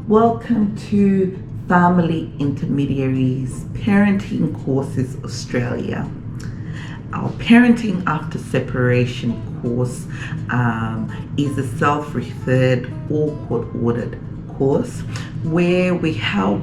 Welcome to Family Intermediaries Parenting Courses Australia. Our Parenting After Separation course is a self-referred or court-ordered course where we help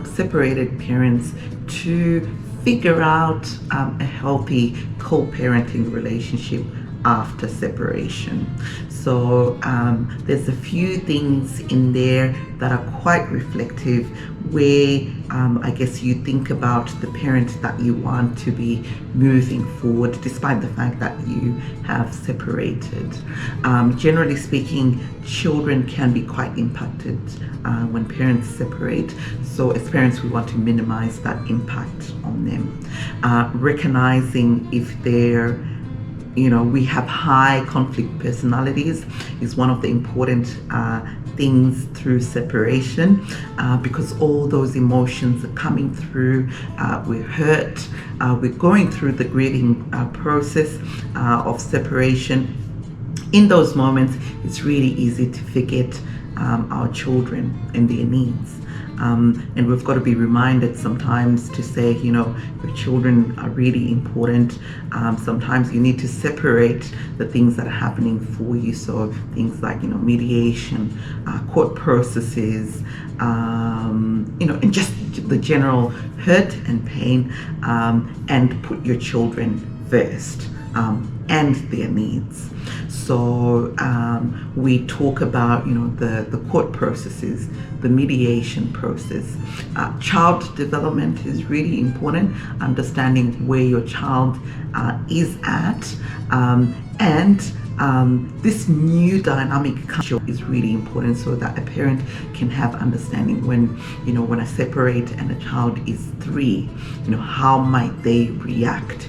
separated parents to figure out a healthy co-parenting relationship after separation. So there's a few things in there that are quite reflective where I guess you think about the parent that you want to be moving forward despite the fact that you have separated. Generally speaking, children can be quite impacted when parents separate. So as parents, we want to minimize that impact on them. Recognizing if they're we have high conflict personalities is one of the important things through separation, because all those emotions are coming through. We're hurt, we're going through the grieving process of separation. In those moments, it's really easy to forget our children and their needs. And we've got to be reminded sometimes to say, your children are really important. Sometimes you need to separate the things that are happening for you. So things like, mediation, court processes, and just the general hurt and pain, and put your children first and their needs. So we talk about, the court processes, the mediation process. Child development is really important, understanding where your child is at, and this new dynamic culture is really important so that a parent can have understanding when I separate and a child is 3, how might they react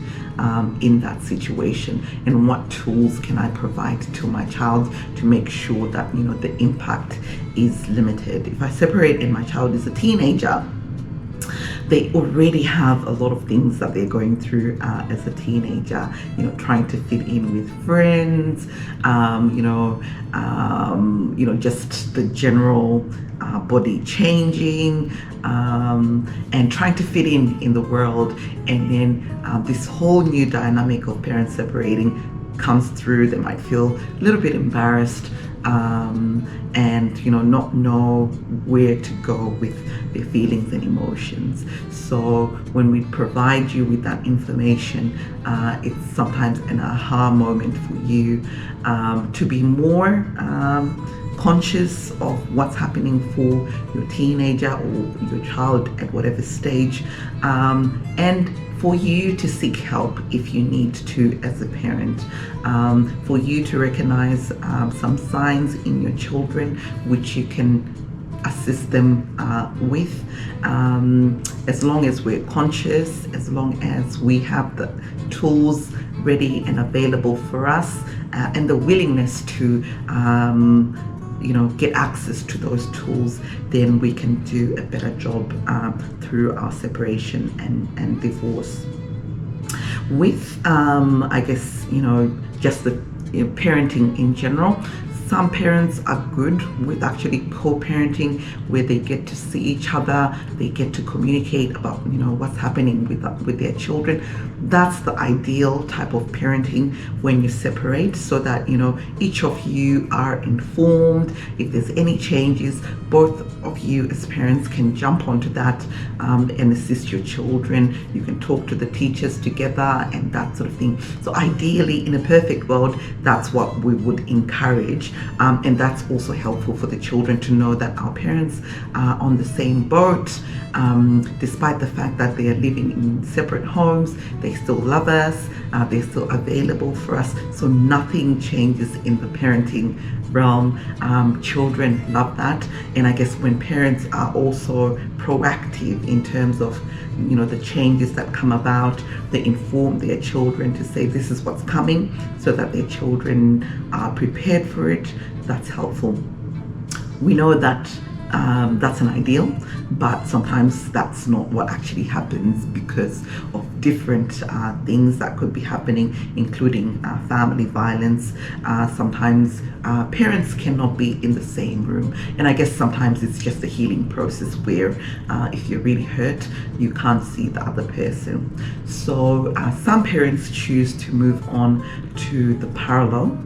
in that situation, and what tools can I provide to my child to make sure that the impact is limited. If I separate and my child is a teenager, they already have a lot of things that they're going through as a teenager, trying to fit in with friends, just the general body changing, and trying to fit in the world. And then this whole new dynamic of parents separating comes through. They might feel a little bit embarrassed, and not know where to go with their feelings and emotions. So when we provide you with that information, it's sometimes an aha moment for you to be more conscious of what's happening for your teenager or your child at whatever stage, and for you to seek help if you need to as a parent, for you to recognize some signs in your children which you can assist them with, as long as we're conscious, as long as we have the tools ready and available for us, and the willingness to get access to those tools, then we can do a better job through our separation and divorce. With I guess just the parenting in general, some parents are good with actually co-parenting, where they get to see each other, they get to communicate about what's happening with their children. That's the ideal type of parenting when you separate, so that each of you are informed. If there's any changes, both of you as parents can jump onto that and assist your children. You can talk to the teachers together and that sort of thing. So ideally, in a perfect world, that's what we would encourage. And that's also helpful for the children to know that our parents are on the same boat, despite the fact that they are living in separate homes. They still love us, they're still available for us, so nothing changes in the parenting realm. Children love that. And I guess when parents are also proactive in terms of the changes that come about, they inform their children to say this is what's coming, so that their children are prepared for it. That's helpful. We know that That's an ideal, but sometimes that's not what actually happens because of different things that could be happening, including family violence. Sometimes parents cannot be in the same room, and I guess sometimes it's just a healing process where if you're really hurt, you can't see the other person. So some parents choose to move on to the parallel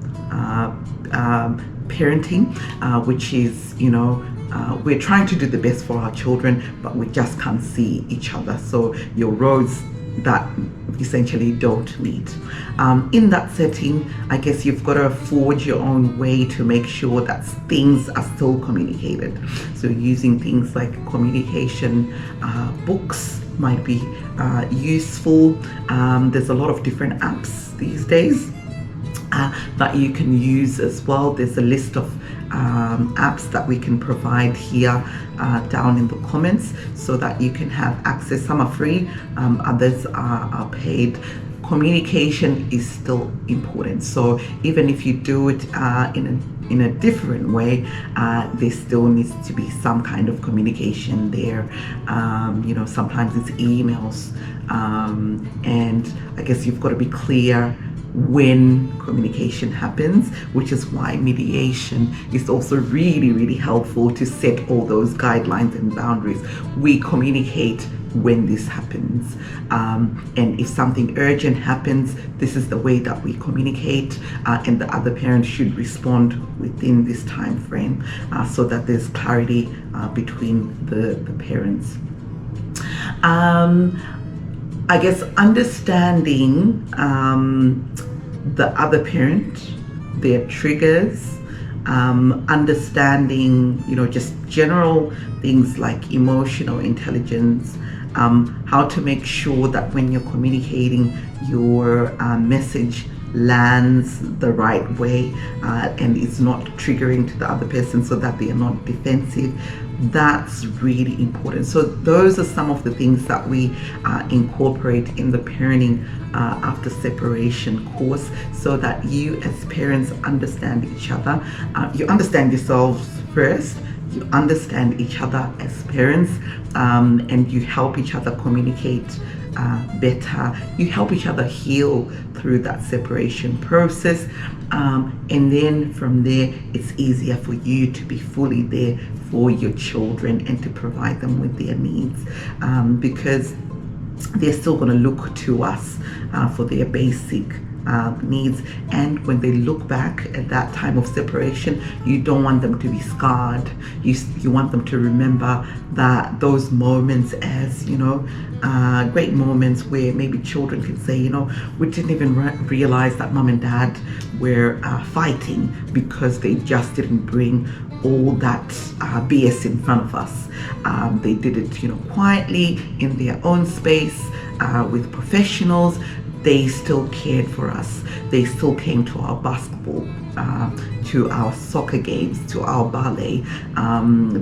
parenting, which is, we're trying to do the best for our children, but we just can't see each other. So your roads that essentially don't meet. In that setting, I guess you've got to forge your own way to make sure that things are still communicated. So using things like communication books might be useful. There's a lot of different apps these days that you can use as well. There's a list of apps that we can provide here down in the comments so that you can have access. Some are free, others are paid. Communication is still important. So even if you do it in a different way, there still needs to be some kind of communication there. Sometimes it's emails, and I guess you've got to be clear when communication happens, which is why mediation is also really, really helpful to set all those guidelines and boundaries. We communicate when this happens, and if something urgent happens, this is the way that we communicate, and the other parent should respond within this time frame, so that there's clarity between the parents. I guess understanding the other parent, their triggers, understanding, just general things like emotional intelligence, how to make sure that when you're communicating, your message lands the right way and it's not triggering to the other person so that they are not defensive. That's really important. So those are some of the things that we incorporate in the parenting after separation course, so that you as parents understand each other. You understand yourselves first, you understand each other as parents, and you help each other communicate better. You help each other heal through that separation process, and then from there it's easier for you to be fully there for your children and to provide them with their needs, because they're still going to look to us for their basic needs. And when they look back at that time of separation, you don't want them to be scarred. You want them to remember that those moments as great moments where maybe children can say, we didn't even realize that mom and dad were fighting because they just didn't bring all that BS in front of us. They did it quietly in their own space with professionals. They still cared for us. They still came to our basketball, to our soccer games, to our ballet.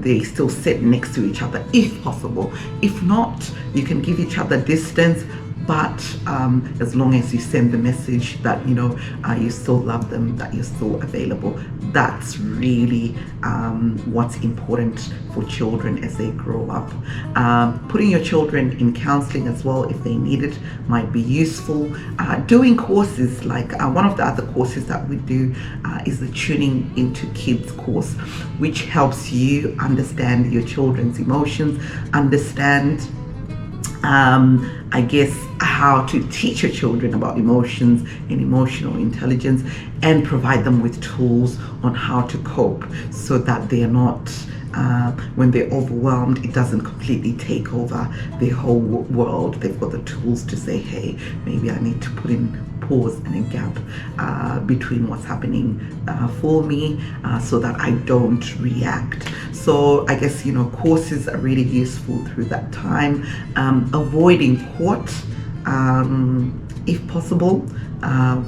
They still sit next to each other if possible. If not, you can give each other distance, but as long as you send the message that you still love them, that you're still available. That's really what's important for children as they grow up. Putting your children in counseling as well, if they need it, might be useful. Doing courses like one of the other courses that we do is the Tuning into Kids course, which helps you understand your children's emotions, understand I guess how to teach your children about emotions and emotional intelligence, and provide them with tools on how to cope so that they're not, when they're overwhelmed, it doesn't completely take over their whole world. They've got the tools to say, hey, maybe I need to put in pause and a gap between what's happening for me so that I don't react. So I guess courses are really useful through that time. Avoiding court if possible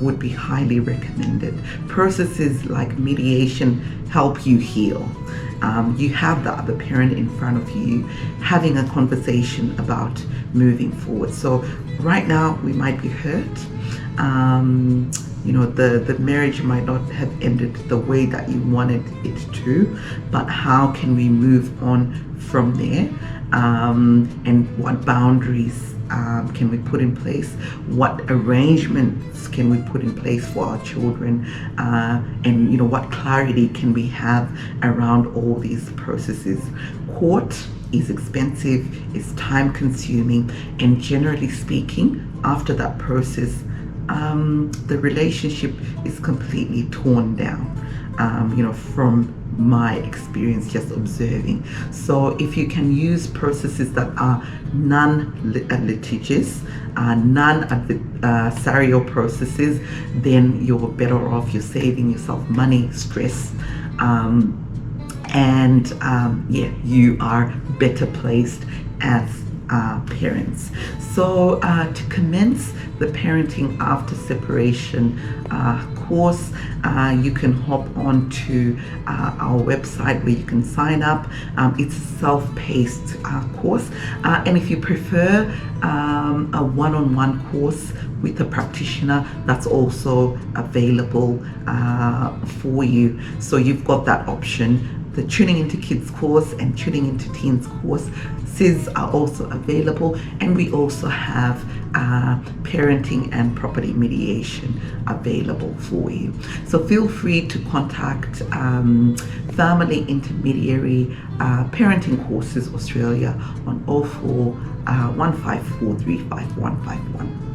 would be highly recommended. Processes like mediation help you heal. You have the other parent in front of you, having a conversation about moving forward. So right now we might be hurt, the marriage might not have ended the way that you wanted it to, but how can we move on from there, and what boundaries can we put in place, what arrangements can we put in place for our children, and what clarity can we have around all these processes. Court is expensive, it's time consuming, and generally speaking, after that process, the relationship is completely torn down, from my experience just observing. So if you can use processes that are non-litigious, non-adversarial processes, then you're better off. You're saving yourself money, stress, and you are better placed as parents. So to commence the Parenting After Separation course, you can hop on to our website where you can sign up. It's a self-paced course, and if you prefer a one-on-one course with a practitioner, that's also available for you. So you've got that option. The Tuning Into Kids course and Tuning Into Teens courses are also available, and we also have parenting and property mediation available for you. So feel free to contact Family Intermediary Parenting Courses Australia on 04 154 35151.